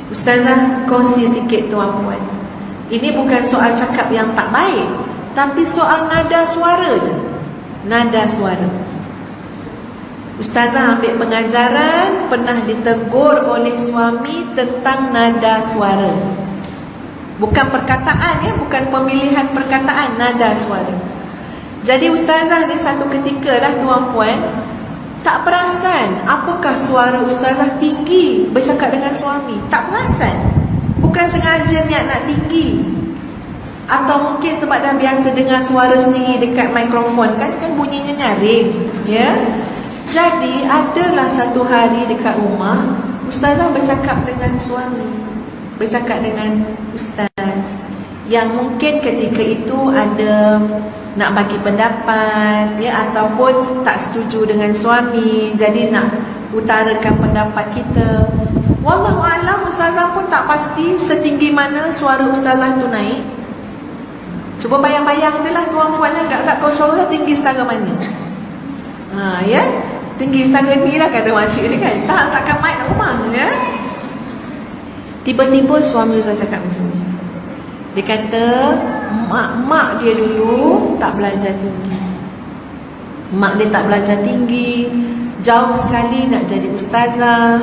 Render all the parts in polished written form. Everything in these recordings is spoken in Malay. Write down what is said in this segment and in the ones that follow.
Ustazah kongsi sikit tuan-puan. Ini bukan soal cakap yang tak baik, tapi soal nada suara je. Nada suara. Ustazah ambil pengajaran, pernah ditegur oleh suami tentang nada suara. Bukan perkataan ya, bukan pemilihan perkataan, nada suara. Jadi ustazah ni satu ketika dah tuan-puan tak perasan apakah suara ustazah tinggi bercakap dengan suami. Tak perasan. Bukan sengaja niat nak tinggi, atau mungkin sebab dah biasa dengar suara sendiri dekat mikrofon kan bunyinya nyaring ya. Jadi adalah satu hari dekat rumah ustazah bercakap dengan suami, bercakap dengan ustaz yang mungkin ketika itu ada nak bagi pendapat ya, ataupun tak setuju dengan suami, jadi nak utarakan pendapat kita. Wallahu a'lam, ustazah pun tak pasti setinggi mana suara ustazah tu naik. Cuba bayang-bayang je lah tuan-puan, agak tahu suara tinggi setara mana. Ya, tinggi setara ni lah kata makcik ni kan. Takkan mic nak rumah ya. Tiba-tiba suami ustazah cakap macam ni. Dia kata mak dia dulu tak belajar tinggi. Mak dia tak belajar tinggi, jauh sekali nak jadi ustazah,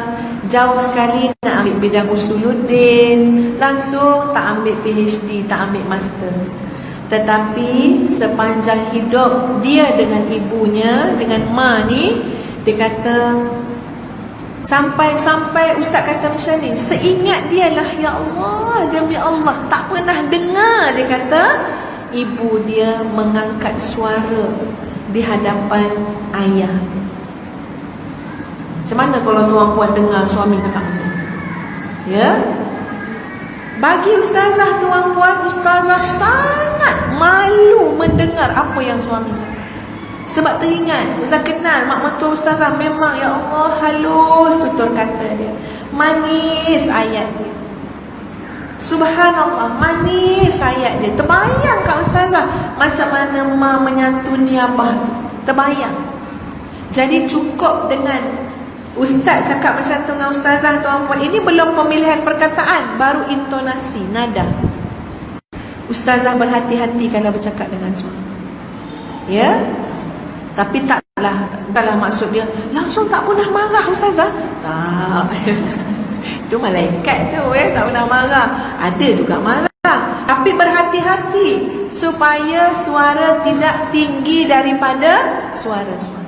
jauh sekali nak ambil bidang usuluddin, langsung tak ambil PhD, tak ambil master. Tetapi sepanjang hidup dia dengan ibunya, dengan mak ni, dia kata sampai ustaz kata macam ni, seingat dia lah, ya Allah, demi Allah, tak pernah dengar, dia kata, ibu dia mengangkat suara di hadapan ayah. Macam mana kalau tuan-puan dengar suami cakap macam tu? Ya? Bagi ustazah tuan-puan, ustazah sangat malu mendengar apa yang suami cakap. Sebab teringat, ustazah kenal mak mertua ustazah, memang ya Allah halus tutur kata dia, manis ayat dia. Subhanallah, manis ayat dia. Terbayang kat ustazah macam mana mak menyantuni abah tu. Terbayang. Jadi cukup dengan ustaz cakap macam tu dengan ustazah tuan-puan, ini belum pemilihan perkataan, baru intonasi, nada. Ustazah berhati-hati kalau bercakap dengan suami. Ya? Tapi taklah maksud dia langsung tak pernah marah ustazah. Tak. Itu malaikat tu tak pernah marah. Ada juga marah. Tapi berhati-hati supaya suara tidak tinggi daripada suara suami.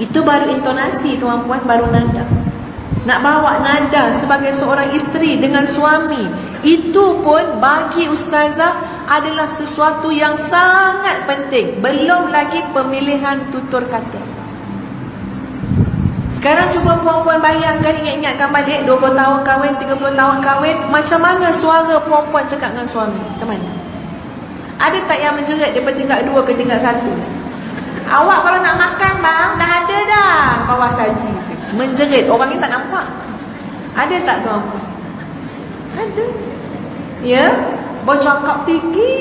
Itu baru intonasi tuan-puan, baru nada. Nak bawa nada sebagai seorang isteri dengan suami, itu pun bagi ustazah adalah sesuatu yang sangat penting. Belum lagi pemilihan tutur kata. Sekarang cuba puan-puan bayangkan, ingatkan balik 20 tahun kahwin, 30 tahun kahwin, macam mana suara puan-puan cakap dengan suami? Macam mana? Ada tak yang menjerit daripada tingkat 2 ke tingkat 1? Awak kalau nak makan bang, dah ada dah bawah saji. Menjerit, orang ni tak nampak. Ada tak tuan-puan? Ada. Ya, bercakap tinggi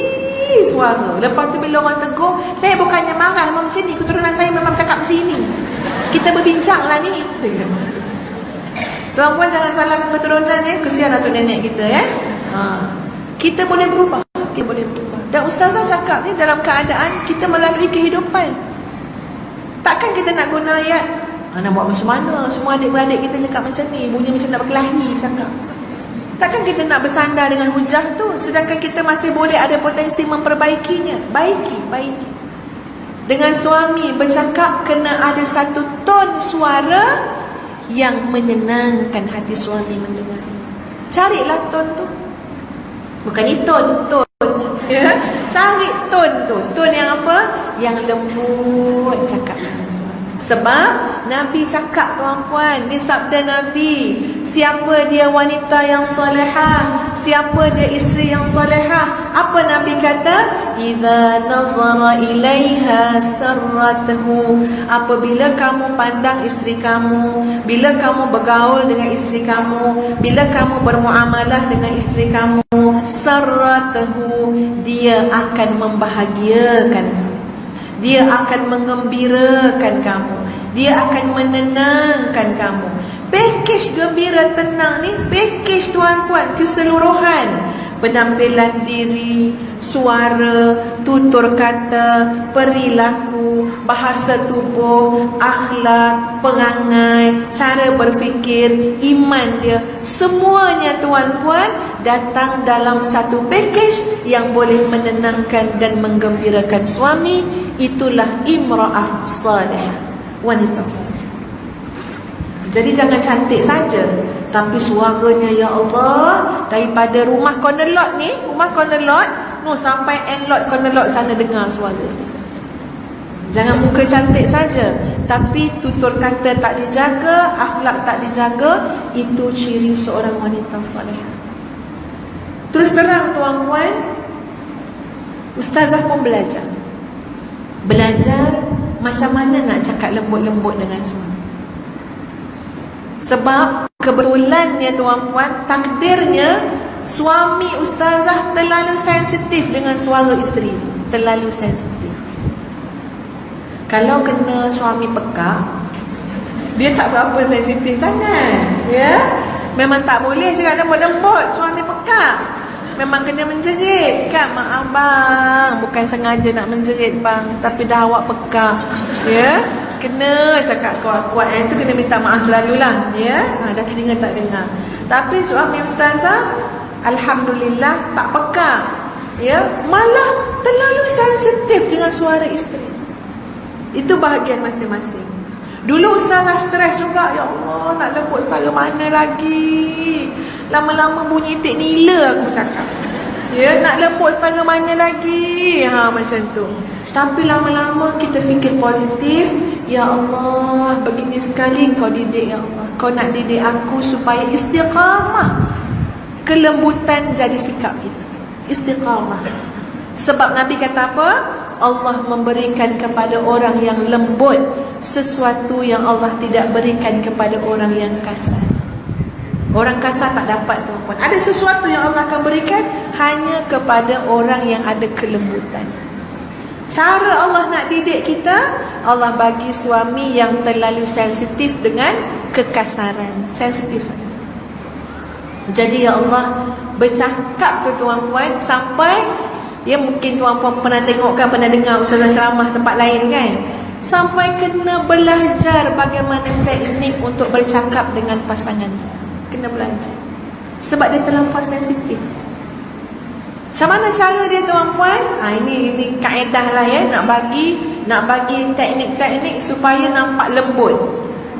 suara. Lepas tu bila orang tegur, saya bukannya marah, memang macam ni, keturunan saya memang cakap macam ni. Kita berbincang lah ni. Tuan-puan jangan salahkan keturunan ya. Kesian atuk nenek kita ya. Kita boleh berubah. Kita boleh berubah. Dan ustazah cakap ni dalam keadaan kita melalui kehidupan. Takkan kita nak guna ayat nak buat macam mana, semua adik-beradik kita cakap macam ni, bunyi macam nak berkelahi cakap. Takkan kita nak bersandar dengan hujah tu, sedangkan kita masih boleh ada potensi memperbaikinya. Baiki. Dengan suami bercakap kena ada satu ton suara yang menyenangkan hati suami mendengar. Carilah ton tu. Bukan ni ton ya? Cari ton tu. Ton yang apa? Yang lembut cakap dengan suami. Sebab Nabi cakap tuan-puan, ni sabda Nabi, siapa dia wanita yang solehah, siapa dia isteri yang solehah, apa Nabi kata? Idza nazara ilaiha sarrathu. Apabila kamu pandang isteri kamu, bila kamu bergaul dengan isteri kamu, bila kamu bermuamalah dengan isteri kamu, sarrathu, dia akan membahagiakan kamu, dia akan mengembirakan kamu, dia akan menenangkan kamu. Pakej gembira tenang ni, pakej tuan-puan keseluruhan. Penampilan diri, suara, tutur kata, perilaku, bahasa tubuh, akhlak, perangai, cara berfikir, iman dia, semuanya tuan-puan datang dalam satu pakej yang boleh menenangkan dan menggembirakan suami. Itulah imra'ah salih, wanita salih. Jadi jangan cantik saja, tapi suaranya ya Allah, daripada rumah corner lot ni, rumah corner lot, sampai end lot corner lot sana dengar suara. Jangan muka cantik saja, tapi tutur kata tak dijaga, akhlak tak dijaga, itu ciri seorang wanita salihah. Terus terang tuan-puan, ustazah pun belajar. Belajar macam mana nak cakap lembut-lembut dengan suami. Sebab kebetulannya tuan-puan, takdirnya suami ustazah terlalu sensitif dengan suara isteri. Terlalu sensitif. Kalau kena suami pekak, dia tak berapa sensitif sangat, ya. Memang tak boleh cakap lembut-lembut suami pekak. Memang kena menjerit kan, mak abang, bukan sengaja nak menjerit bang, tapi dah awak pekak, ya. Kena cakap kuat-kuat. Yang itu kena minta maaf selalulah, ya. Dah telinga tak dengar. Tapi suami ustazah alhamdulillah tak pekak, ya, malah terlalu sensitif dengan suara isteri. Itu bahagian masing-masing. Dulu ustazah stres juga, ya Allah, nak lembut setara mana lagi. Lama-lama bunyi itik nila aku cakap, ya, nak lembut setara mana lagi, macam tu. Tapi lama-lama kita fikir positif. Ya Allah, begini sekali kau didik, ya Allah. Kau nak didik aku supaya istiqamah. Kelembutan jadi sikap kita, istiqamah. Sebab Nabi kata apa? Allah memberikan kepada orang yang lembut sesuatu yang Allah tidak berikan kepada orang yang kasar. Orang kasar tak dapat, tuan-puan. Ada sesuatu yang Allah akan berikan hanya kepada orang yang ada kelembutan. Cara Allah nak didik kita, Allah bagi suami yang terlalu sensitif dengan kekasaran. Sensitif sangat. Jadi ya Allah, bercakap tu tuan-puan, sampai, ya mungkin tuan-puan pernah tengok kan, pernah dengar ustazah ceramah tempat lain kan, sampai kena belajar bagaimana teknik untuk bercakap dengan pasangan. Kena belajar. Sebab dia terlampau sensitif. Macam mana cara dia tuan-puan? Ini kaedah lah, ya. Nak bagi teknik-teknik supaya nampak lembut,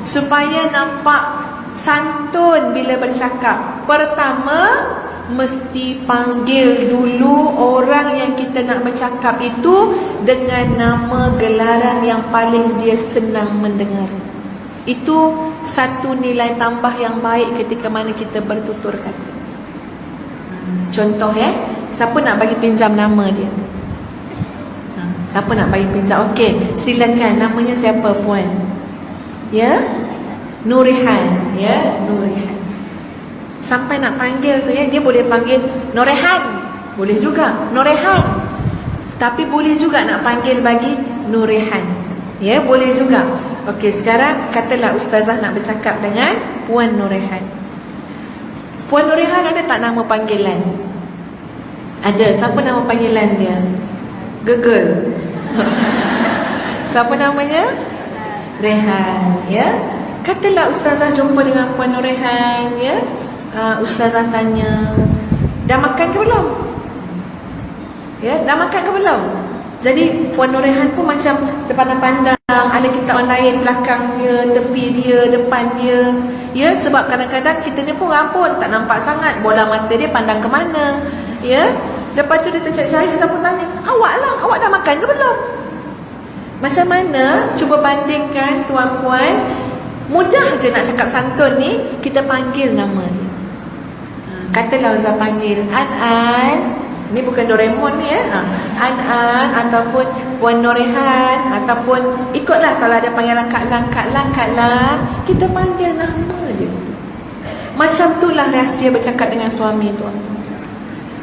supaya nampak santun bila bercakap. Pertama, mesti panggil dulu orang yang kita nak bercakap itu dengan nama gelaran yang paling dia senang mendengar. Itu satu nilai tambah yang baik ketika mana kita bertutur kata. Contoh, ya, siapa nak bagi pinjam nama dia? Siapa nak bagi pinjam? Okey, silakan. Namanya siapa, puan? Ya, Nurihan, ya, Nurihan. Sampai nak panggil tu, ya, dia boleh panggil Norehan, boleh juga Norehan. Tapi boleh juga nak panggil bagi Nurihan, ya, boleh juga. Okey, sekarang katalah ustazah nak bercakap dengan Puan Nurihan. Puan Nurihan ada tak nama panggilan? Ada. Siapa nama panggilan dia? Gegel. Siapa namanya? Rehan, ya. Katalah ustazah jumpa dengan Puan Nurihan, ya. Ustazah tanya, dah makan ke belum? Ya, dah makan ke belum? Jadi Puan Nurihan pun macam terpandang-pandang, ada kitab lain belakang dia, tepi dia, depan dia. Ya, sebab kadang-kadang kita ni pun rampun, tak nampak sangat, bola mata dia pandang ke mana. Ya, lepas tu dia tercari-cari, saya pun tanya, awak dah makan ke belum? Macam mana? Cuba bandingkan tuan-puan. Mudah je nak cakap santun ni, kita panggil nama dia. Katalah Ustaz panggil An-An. Ni bukan Doraemon ni, ya. An-An ataupun Puan Norehan, ataupun ikutlah kalau ada panggilan Kak Lang, kita panggil nama dia. Macam itulah rahsia bercakap dengan suami, tuan.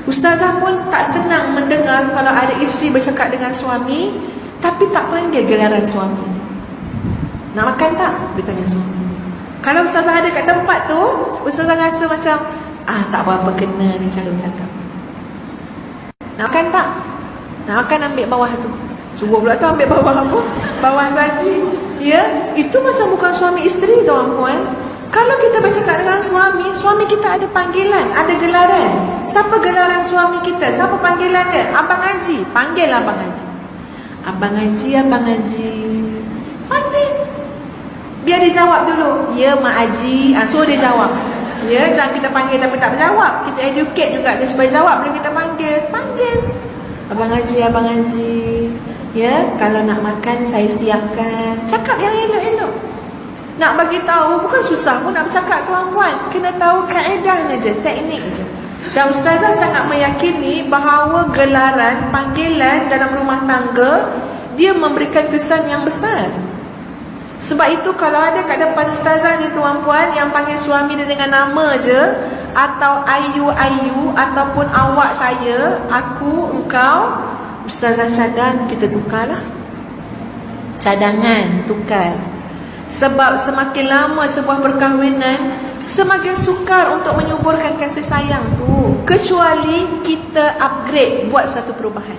Ustazah pun tak senang mendengar kalau ada isteri bercakap dengan suami tapi tak panggil gelaran suami. Nak makan tak? Dia tanya suami. Kalau ustazah ada kat tempat tu, ustazah rasa macam tak berapa kena ni cara bercakap. Nak makan tak? Nak makan ambil bawah tu. Suruh pula tu ambil bawah apa? Bawah saji. Ya, itu macam bukan suami isteri tuan-puan. Kalau kita bercakap dengan suami, suami kita ada panggilan, ada gelaran. Siapa gelaran suami kita? Siapa panggilan dia? Abang Haji. Panggil Abang Haji. Abang Haji, Abang Haji. Panggil. Biar dia jawab dulu. Ya, Mak Haji. So dia jawab. Ya, jangan kita panggil tapi tak berjawab. Kita educate juga dia supaya jawab bila kita panggil. Panggil. Abang Haji, Abang Haji. Ya, kalau nak makan saya siapkan. Cakap yang elok-elok. Nak bagi tahu bukan susah pun nak bercakap tuan-puan. Kena tahu kaedahnya je, teknik je. Dan ustazah sangat meyakini bahawa gelaran, panggilan dalam rumah tangga dia memberikan kesan yang besar. Sebab itu kalau ada kat depan ustazah ni tuan-puan yang panggil suami dia dengan nama je, atau ayu-ayu, ataupun awak saya, aku, engkau, ustazah cadang kita tukarlah. Cadangan tukar. Sebab semakin lama sebuah perkahwinan, semakin sukar untuk menyuburkan kasih sayang tu. Kecuali kita upgrade, buat satu perubahan.